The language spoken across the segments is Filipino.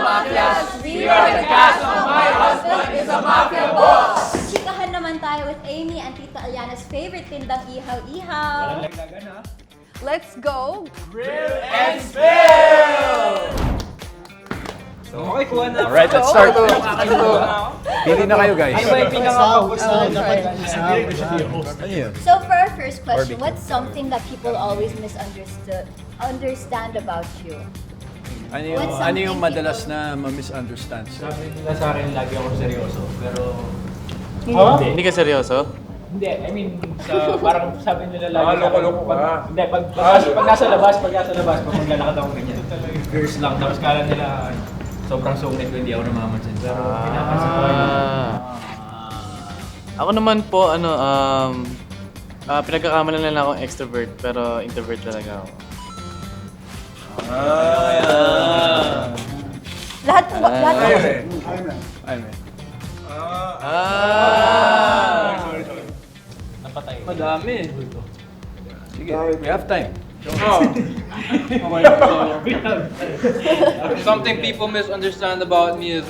Mafias! We are the cast of My Husband is a Mafia Boss! Chikahan naman tayo with Amy and Tita Aliana's favorite tindang ihaw-ihaw. Walang laglagan ha. Let's go! Grill and spill! So, okay, kuha na. Alright, let's start. Pili na kayo, guys. Ano ba yung pinaka-focus na dapat Ano yun? So for our first question, what's something that people always understand about you? Ano yung madalas na ma-misunderstand? Sabi nila sa akin, lagi ako seryoso. Pero, Hindi ka seryoso? hindi, I mean, parang sabi nila lagi loko-loko ka. Hindi, pag nasa labas, pag maglalakad ako ganyan. Girls lang, tapos kala nila sobrang sungit ko, hindi ako namamansin. Pero, pinapansin ko yun. Ako naman po, pinagkakamalan na lang akong extrovert, pero introvert talaga ako. Lahat po ba? Napatay. Madami. Sige, we have time. Something people misunderstand about me is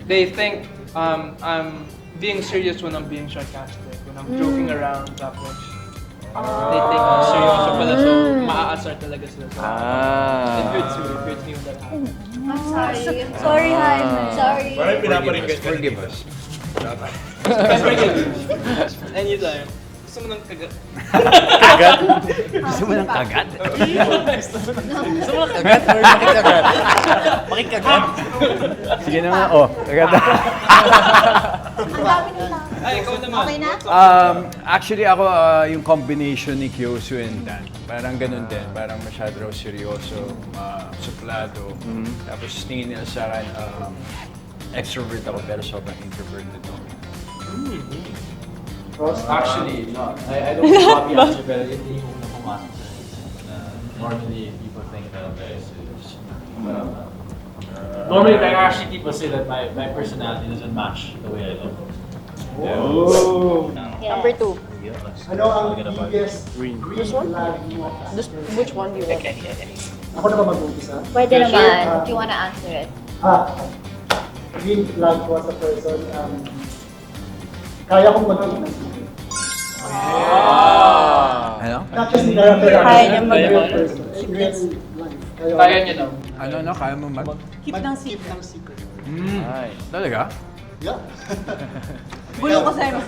they think I'm being serious when I'm being sarcastic, when I'm joking around, tapos they think I'm seryoso pala, so maaasar talaga sila. So, it hurts me when that happens. I'm sorry. Sorry, Han. Sorry. Forgive us. Anytime. Gusto mo ng kagat? Kagat? Gusto mo ng kagat? Gusto mo lang kagat or makikagat? Makikagat? Sige na nga, kagat. Ang dami nila. Ay, ikaw naman. Okay na? Actually, ako yung combination ni Kyosu and Dan. Parang ganun din. Parang masyado raw seryoso, suplado. Tapos tingin nila sa akin, extrovert ako pero sobrang introvert nito. Actually, no. I don't copy answer, pero hindi ko na pumasok sa isip na normally people think that I'm very serious. Normally, like, actually people say that my personality doesn't match the way I look. Number 2. Ano ang biggest green flag mo? Which one do you want? Ako na ba mag-umpisa? Pwede naman, if you wanna answer it. Green flag ko as a person, kaya kong mag-iingat. Ano? Not just in character, Kaya niya in mag- real person. In real life. Kaya niya daw. Ano, kaya mo mag... Keep ng secret. ng secret. Ay, talaga? Yeah. Gulo ko sa'yo.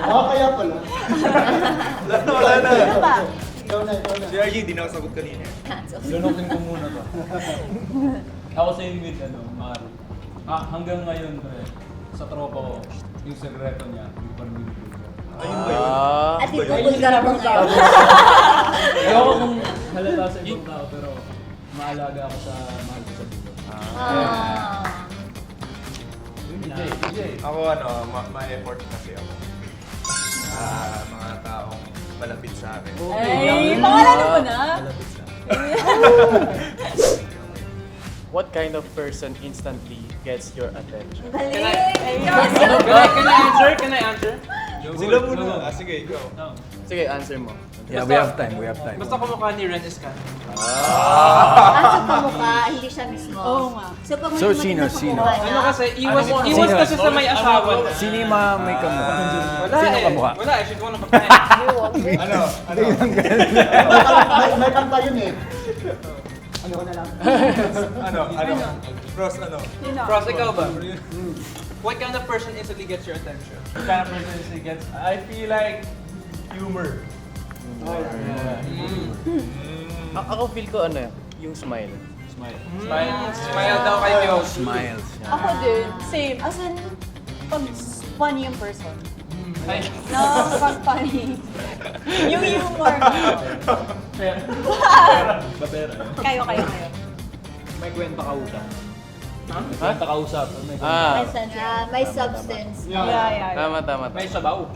Kaya pala. Wala na. Ano ba? Ikaw na. Si RG, di nakasagot kanina. Cancel. Lunukin ko muna to. Ako sa with Mari. Hanggang ngayon, sa tropa ko, yung sekreto niya, yung panlilipid ko. At ibubulgar mo ngayon. Ayoko kung halata sa ibang tao, pero maalaga ako sa mahal ko sa buhay. Ako ma-effort kasi ako. Mga taong malapit sa akin. Ay, pangalanan mo na. Malapit sa What kind of person instantly gets your attention? Galing! Can I answer? Sila muna. Sige, ikaw. Sige, answer mo. Yeah, we have time. Basta kumukha ni Ren Escan. Kaso pamukha, hindi siya mismo. Oo nga. So, pag So, may sino? kamukha na- Ano kasi, iwas kasi sa may asawa. Sino yung mga may kamukha? Wala Sino eh. kamukha? Wala eh, siguro napakain. May kanta yun eh. Ano ko na lang? Cross ano? Cross, ikaw ba? What kind of person instantly gets your attention? What kind of person is he gets? I feel like humor. Ako feel ko yung smile. Smile. Smile daw kayo. Smiles. Ako din. Same. As in, pag funny yung person. Ay, No, pag funny. Yung humor mo. Kayo. May kwenta kausap. Ha? Kwenta kausap. May sense. May substance. Yeah. Tama. may sabaw.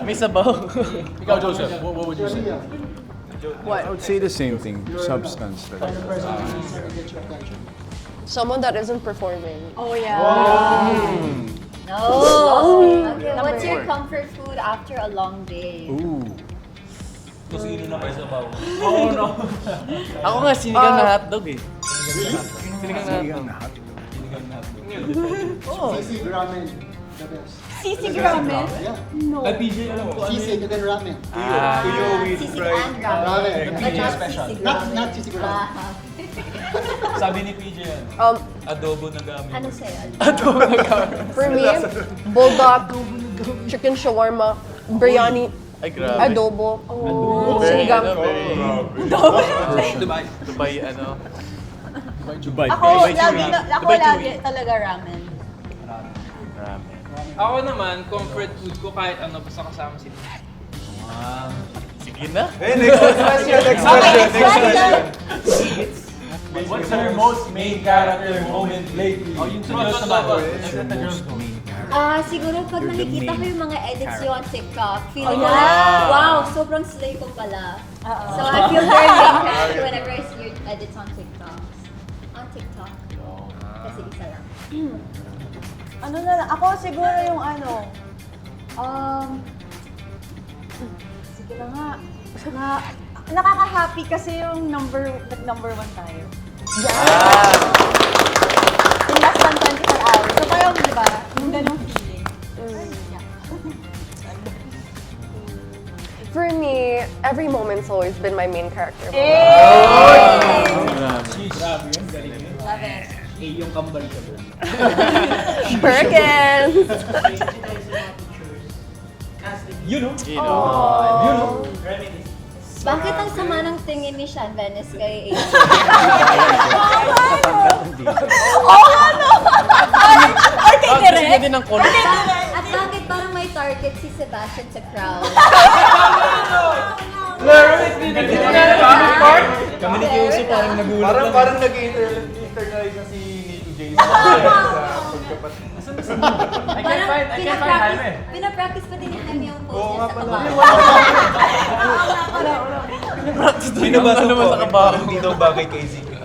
May sabaw. Ikaw, Joseph, what would you say? I would say the same thing. Substance. Ano person easily gets your attention? Someone that isn't performing. Oh, yeah. No. Okay, what's your comfort food after a long day? Ooh. Kung sino na may sabaw. Oo, no. Ako nga, sinigang na hotdog eh. Sinigang na hotdog. Sinigang na hotdog. Oo. Sisig ramen. The best. Sisig ramen? Yeah. No. Ay, PJ, alam ko ano Sisig yun. and then ramen. Tuyo with Sisig fried. and ramen. Ramen. But not special. sisig Not ramen. sisig ramen. Sabi ni PJ yan. Adobo na gamit. Ano sa'yo? For me, bulldog, chicken shawarma, biryani, Ay, grabe. adobo, Very, sinigang. ano, very... Dubai, ano. Dubai. Ako, Dubai lagi chewy. talaga ramen. Ramen. Ako naman, comfort food ko kahit ano basta kasama si Sige na. Next question, next question. What's her most main character moment lately? Oh, yung sa girls naman. Siguro pag nakikita ko yung mga edits nyo on TikTok, feeling Oh, ko, yeah. wow, sobrang slay ko pala. Oo. So I feel very main character whenever I see your edits on TikTok. On TikTok. Kasi isa lang. Ano na lang, ako siguro yung ano, siguro nga, nakaka-happy kasi yung number 1 tayo. In less than 24 hours. So parang, di ba, yung ganong feeling. Yeah. For me, every moment's always been my main character. Grabe yun, galing yun. Love it. Eh, yung kambal ka ba? Perkins! You know? You know. Bakit ang sama ng tingin ni Sean Venice kay AJ? Or kay Sige Direk. din ng color. At bakit parang may target si Sebastian sa crowd? Kami ni Kiyoshi parang nagulat lang. Parang nag-internalize na si Nito James. Parang pinapractice pa din ni Jaime yung pose Oo niya nga sa pala. kabahan. Binabasa naman ko sa kabahan. hindi daw bagay kay Zeke.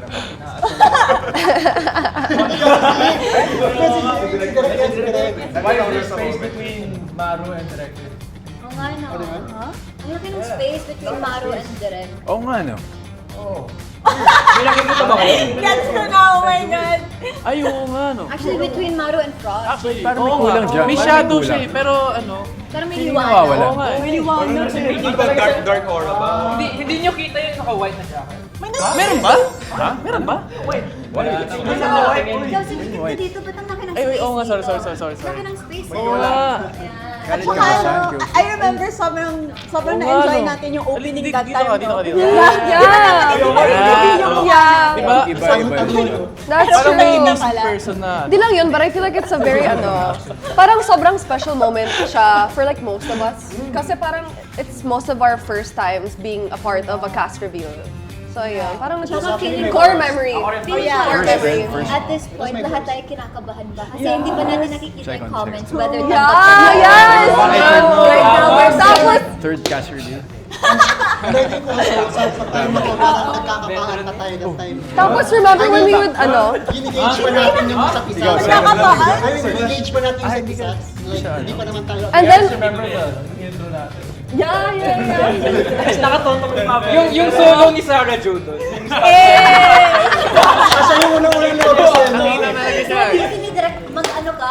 Why is there space between Maru and Director? Oo nga no. Ang laki ng space between Maru and Direk. Oo nga, no? Gets ko na, oh my God. Ay, oo nga, no. Actually, between Maru and Frost. Actually, Parang may oo kulang nga. dyan. May Parang shadow may siya kulang. eh, pero ano, Pero may Hindi liwanag. nawawala. oo nga eh. Hindi ba dark aura ba? Hindi nyo kita yung naka-white na jacket. Meron ba? Ha? Meron ba? Ikaw, sige kita dito, ba't ang laki ng Ay, space oo nga, sorry. Laki ng space. Oo nga. Ayan. At Galit saka ka ba sa ano, akin, I remember sobrang Oo na-enjoy nga, no. natin yung opening Dito that ka, time. dito ka, dito ka. Yeah. Diba? Iba-iba. That's Parang may true. innocent person na. Di lang yun, but I feel like it's a very, parang sobrang special moment siya for like most of us. Kasi parang it's most of our first times being a part of a cast reveal. So yun, parang Tsaka feeling ko, core memory. feeling Yeah. ko, First friend, first at this point, lahat tayo kinakabahan ba? Kasi hindi pa natin nakikita yung Second, comments, second. whether Yeah, yes! Right now, we're tapos, Third cast review. Pero I think also, sa time na to, nagkakabahan na tayo that time. tapos remember when we would, Ginigage pa natin yung isa't isa. Nagkakabahan? Ay, ginigage pa natin yung isa't isa. Like, hindi pa naman tayo. and then, Remember the intro natin? yeah. Yung solo ni Sarah Jo doon. Kasi yung unang-unang lobos eh, no? Kasi ni Direk, mag-ano ka,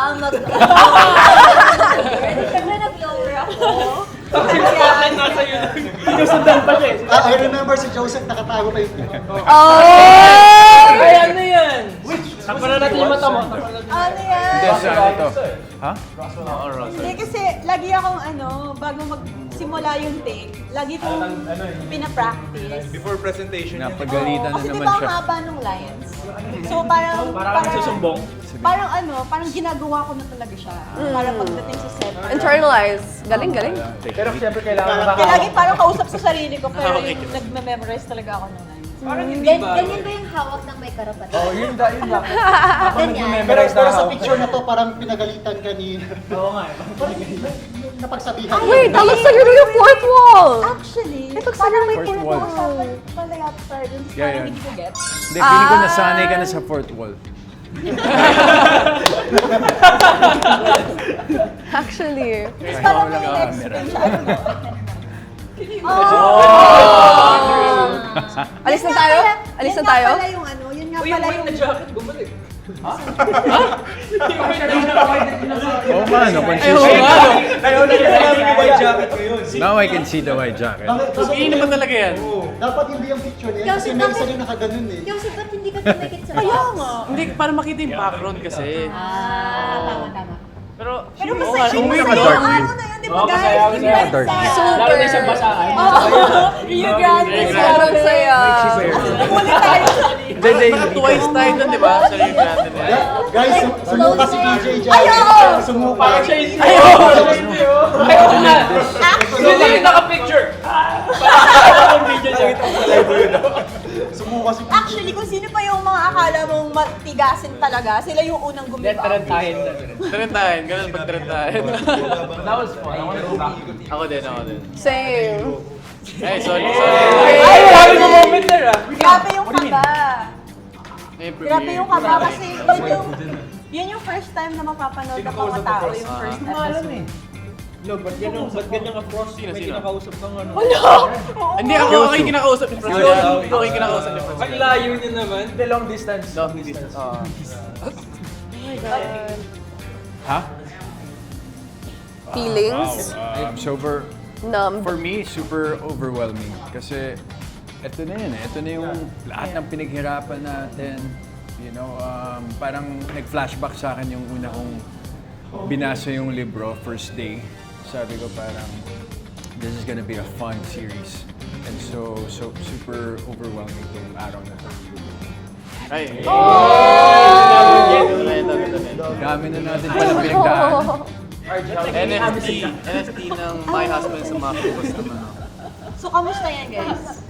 Siyempre nag-lower ako. I remember si Joseph nakatago pa yung Oh! Ay, ano yan? Tapara natin yung mata mo. Ano yan? Hindi, sa ito. Ha? Hindi kasi lagi akong bago magsimula yung take, lagi kong pinapractice. Before presentation yun. Napagalitan na Kasi naman diba ang siya. haba ng lines? So parang parang ginagawa ko na talaga siya. Para pagdating sa set. Internalize. Galing, galing. Pero siyempre kailangan Kaya lagi parang kausap sa sarili ko, pero yung nagme-memorize talaga ako ng lines. Parang hindi ba? Ganyan ba yung hawak ng may karapatan? Oh, yun lang. Ganyan. Pero sa picture na to, parang pinagalitan ka ni... Oo nga eh. Napagsabihan. Wait, that looks like you're doing a fourth wall! Actually, Ito, parang may fourth wall. pinag-uusapan pala yata tayo dun. Yeah, Parang yeah. hindi ko get. Hindi, feeling ko nasanay ka na sa fourth wall. Actually. Parang may Wala kang experience camera. siya. I don't know. Alis na tayo? Alis na tayo? Yun nga pala yung ano, yun nga pala yung... jacket, bumalik. Oo nga, no, consistent. Ayaw na namin yung white jacket ngayon. Now I can see the white jacket. Hindi naman talaga yan. Dapat hindi yung picture niya kasi may isa rin nakaganon eh. Yung ba't hindi ka tumikit sa Kaya box? nga. Hindi, para makita yung background kasi. Tama. Pero, Pero oo masaya nga, yung umuwi masaya ka yung dark araw green. na yun, di ba guys? Yung masaya. dark side. Lalo na isang basaan. Rio Grande. Sobrang saya. Ulit tayo. Parang twice tayo dun, di ba? Sa Rio Grande na yan. Guys, sumuka si PJ dyan. Ayaw! Sumuka. Ayaw nga! Hindi yung naka-picture! Sumuka si PJ. Actually, kung sino pa yung mga akala mong matigasin talaga, sila yung unang gumiba. Tarentahin, ganun pag tarentahin. That was fun. I wanted to rock. Ako din. Same. Ay, sorry. Ay, grabe mo moment there ah! Grabe yung kaba. May Grabe yung premiere. kaba kasi yun yung first time na mapapanood ng mga tao yung first episode. No, ba't ganyan ka Frost? Sino? May kinakausap kang ano. Hindi, ako yung kinakausap ni Francis. Ako yung kinakausap ni Francis. Ang layo niya naman. The long distance. Long distance. Ha? Feelings? Super, Numb. for me, super overwhelming. Kasi, eto na yun eh. Ito na yung lahat ng pinaghirapan natin. You know, parang nag-flashback sa akin yung una kong binasa yung libro, first day. Sabi ko parang, this is gonna be a fun series. And so super overwhelming tong araw na to. Ay. Dami na natin pala pinagdaan. NFT ng My Husband sa mga focus naman. So, kamusta yan guys?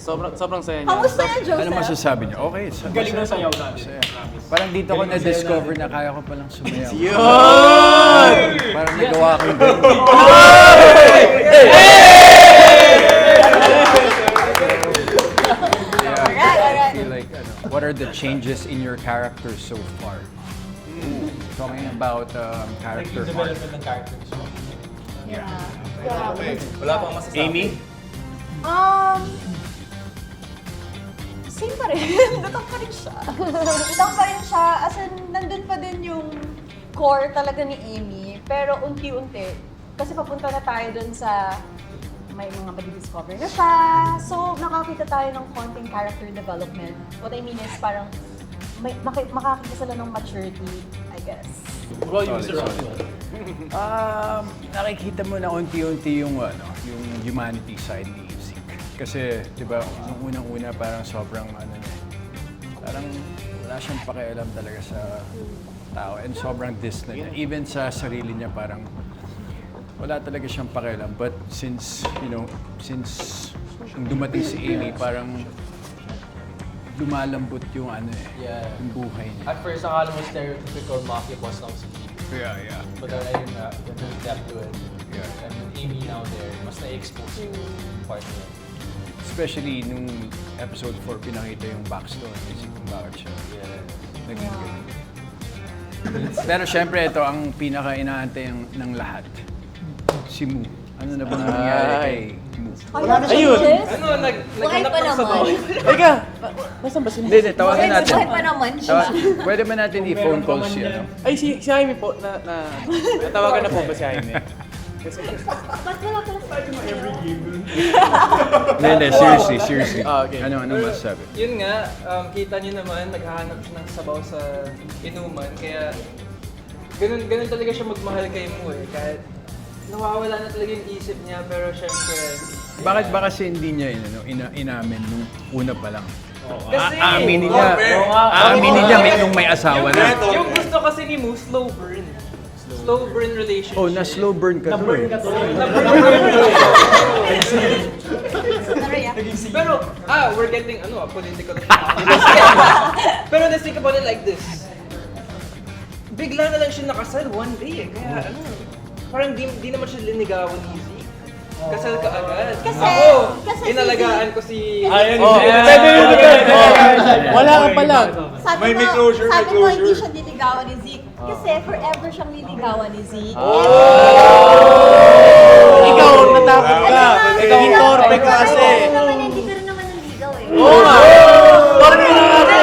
Sobrang saya niya. Kamusta yan, Joseph? Ano masasabi niyo? Okay, Galing na sayaw namin. masaya. Parang dito ko na-discover na kaya ko palang sumayaw. Yun! Parang nagawa ko yung ganun. I feel like, what are the changes in your character so far? Talking about character Yung arc. development ng characters. Wala pang masasabi. Amy? Same pa rin. Lutang pa rin siya. Lutang pa rin siya. As in, nandun pa din yung core talaga ni Amy. Pero unti-unti. Kasi papunta na tayo dun sa may mga madi-discover na siya. So, nakakita tayo ng konting character development. What I mean is parang makakita sila ng maturity, I guess. Well, you Mr. Russell. Nakikita mo na unti-unti yung humanity side ni Zeke. Kasi, di ba, nung unang-una parang sobrang parang wala siyang pakialam talaga sa tao and sobrang distant niya. Even sa sarili niya parang wala talaga siyang pakialam. But since nung dumating si Amy, parang lumalambot yung yung buhay niya. At first, akala mo stereotypical mafia boss lang si Pete. Yeah. But then, ayun na, there's depth to it. Yeah. And with Amy now there, mas na-expose yung part niya. Especially nung episode 4, pinakita yung backstory ni kung bakit siya naging ganun. Pero syempre, ito ang pinaka-inaantay ng lahat. Si Moo. Ano na bang nangyari kay Moo? Wala na siya. Ayun! Ano, Buhay naghanap pa ng naman. sabaw. Teka! Nasaan ba sila? Hindi, tawagan natin. Buhay pa naman siya. Pwede ba natin i-phone call siya? Ay, si Jaime po, natawagan na po ba si Jaime? Ba't wala ka na Hindi, seriously. Okay. Anong masasabi? Yun nga, kita niyo naman, naghahanap siya ng sabaw sa inuman. Kaya, ganun talaga siya magmahal kay Moo eh. Kahit nawawala na talaga yung isip niya, pero syempre... Bakit ba kasi hindi niya inamin nung una pa lang? Kasi... Aaminin niya nung may asawa na. Yung gusto kasi ni Moo, slow burn. Slow burn relationship. Oh, na-slow burn ka doon. Pero, we're getting, political. Pero let's think about it like this. Bigla na lang siya nakasal one day eh. Kaya parang di naman siya linigawan ni Zeke. Kasal ka agad. Kasi inalagaan ko si... Wala ka pa lang. Sabi mo hindi siya diligawan ni Zeke. Kasi forever siyang liligawan ni Zeke. Ikaw, natakot ka. Ikaw, torpe ka kasi. Hindi naman, hindi ka rin naman naligaw eh. Oo nga. Torpe ka kasi.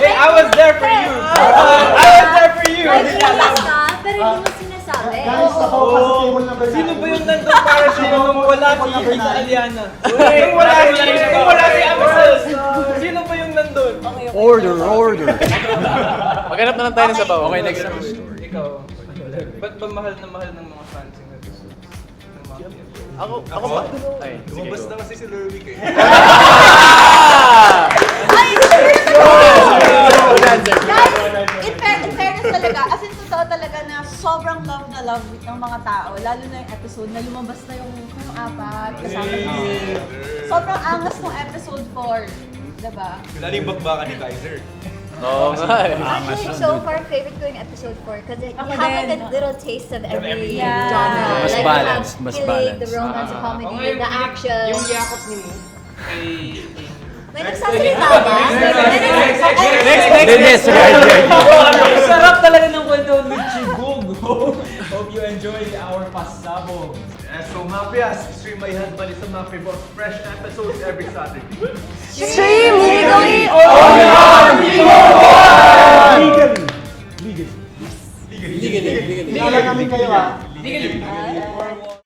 Hey, I was there for you! I was there for you! Like, lumabas ka, pero hindi mo sinasabi. Guys, ako pa sa table number 9. Sino ba yung nandun para sa'yo nung wala si Aliana? Nung wala si Amazon? Sino ba yung nandun? Order. Maghanap na lang tayo ng sabaw. Okay, next story. Ikaw, ba't ba mahal na mahal ng mga fans yung episodes? Ng mga Ako pa. Ay, sige, Lumabas go. na kasi si Lerwick eh. Guys, in fairness talaga, as in totoo talaga na sobrang love na love ng mga tao, lalo na yung episode na lumabas na yung apat, kasama si Zeke. Sobrang angas ng episode 4. Diba? Lalo yung bakbakan ni Kaiser. Oo nga eh. Actually, so far, favorite ko yung episode 4 kasi you Ako have like din. a little taste of every Yeah. genre. Mas Like, balanced, you have mas killing, balanced. the romance, the comedy, Oo nga, yung- the action. Yung yakap ni Mo kay... May nagsasalita ba? Next, Sarap talaga ng kwento with Chibog. Hope you enjoy our pasabog. So Mafias, stream my husband is a Mafia for fresh episodes every Saturday. Stream legally! Legally namin kayo ah. Legally.